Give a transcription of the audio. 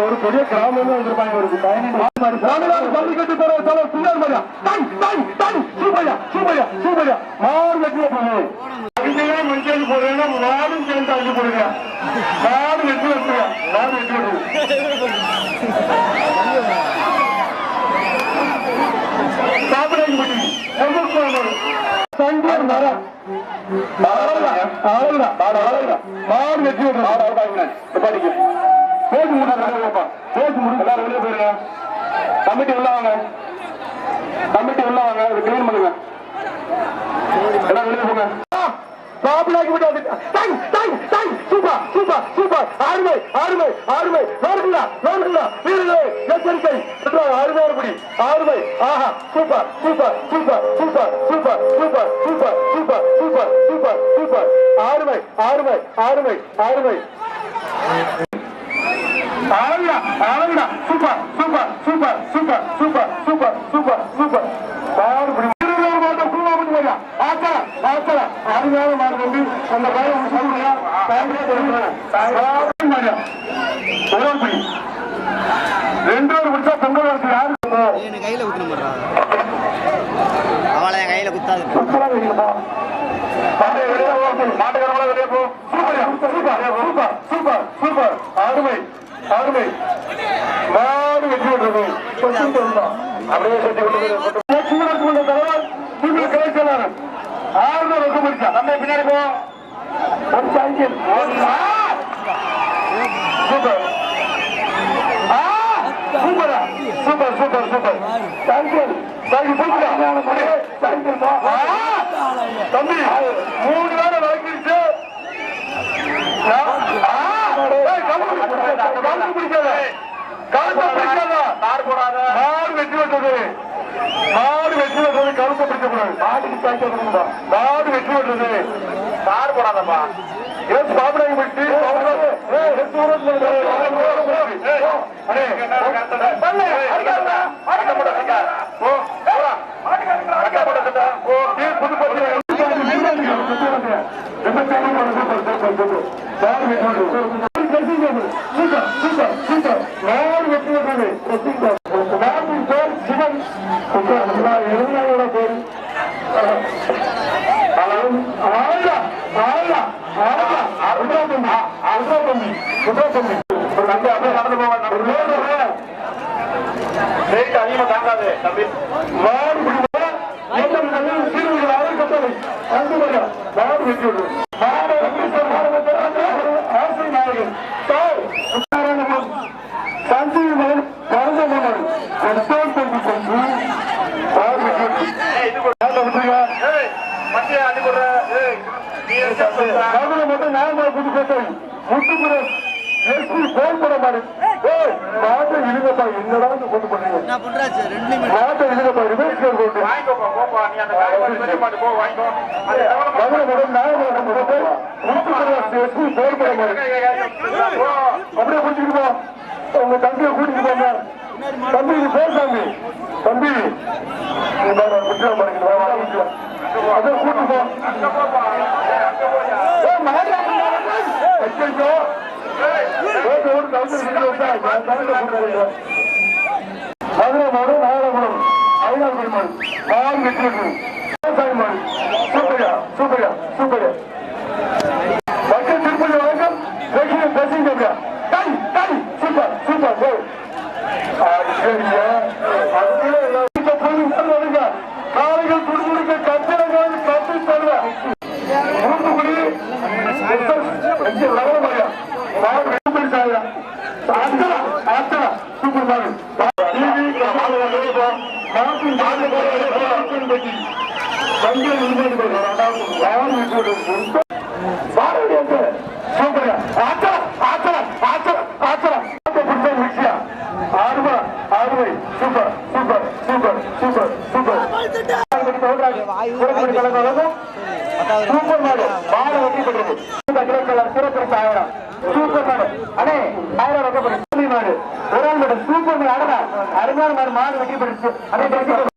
ஒரு பெரிய கிராமம் ஜல்லிக்கட்டு மாடு வெற்றி மஞ்சள் போடுறேன்னா மாடும் சேர்ந்து அள்ளி போடுங்க மாடு வெற்றி வச்சுங்க மாடு வெற்றி சங்கர் மரம் மாடு வெற்றி படிக்க பேசி முடிப்பா பேசி முடிச்சு எல்லாரும் வெளியே போயிருங்க கமிட்டி உள்ள வாங்க கமிட்டி உள்ள வாங்க அது கிளீன் பண்ணுங்க எல்லாம் வெளியே போங்க சாப்பிடாக்கி விட்டு சூப்பர் சூப்பர் சூப்பர் அருமை அருமை அருமை நோடுங்களா நோடுங்களா வீரர்களே எச்சரிக்கை அருமையான குடி அருமை ஆஹா super super super super super super super super super super super அருமை அருமை அருமை அருமை ஆளுடா ஆளுடா super super super super super super super super அருமையான மாடு வந்து அந்த பயம் சொல்லுங்க ரெண்டு பேர் குடிச்சா பொங்கல் வருது யாரு கையில குத்து அவளை என் கையில குத்தாது மாட்டுக்காரங்கள வெளியே போ சூப்பர் சூப்பர் சூப்பர் அருமை அருமை மாடு வெற்றி விடுறது அப்படியே செஞ்சு விட்டு தலைவர் நீங்கள் கிடைக்கிறாரு ஆறு ரொக்க முடிச்சா நம்ம பின்னாடி போ சூப்பர் சூப்பரா சூப்பர் சூப்பர் சூப்பர் சாங்கியல் தம்பி 3 நேரம் வாங்கிடுச்சு மாடு வெற்றி விட்டது மாடு வெற்றி விட்டது கருத்தை பிடிக்கக்கூடாது மாடு வெற்றி விட்டது கார் போடாதப்பா சாப்பிடாங்க பிடிச்சி அதிகமா தாங்காது தம்பி மாடு மட்டும் நான் புதுக்கோட்டை முட்டுப்புற போன் போட மாதிரி மாட்டை இழுங்கப்பா என்னடா கொண்டு பண்ணீங்க மாட்டை இழுங்கப்பா ரிவர்ஸ் போட்டு அப்படியே குடிச்சுக்கிட்டு உங்க தம்பியை கூட்டிட்டு போங்க தம்பி இது பேர் தம்பி தம்பி குற்றம் பண்ணிக்கலாம் அதை கூட்டு போ மதுரை மாடு நாகரகுளம் ஐநாள் மாடு வெற்றி விவசாய மாடு சூப்பரியா சூப்பரியா சூப்பரியா மக்கள் திருப்பதி வழக்கம் பேசுங்க சூப்பர் சூப்பர் காலைகள் துடுமுடிக்க கட்டிடங்கள் கட்டி தருவேன் மூத்துக்குடி சூப்பர் மாடு சூப்பர் மாடு மாடு வெற்றி பெற்றது சிறப்பு 1000 சூப்பர் மாடு அண்ணே 1000 வெற்றி பெற்றது மாடு ஒரு ஆள் மாடு சூப்பர் மாடு அருமையான மாடு வெற்றி பெற்றது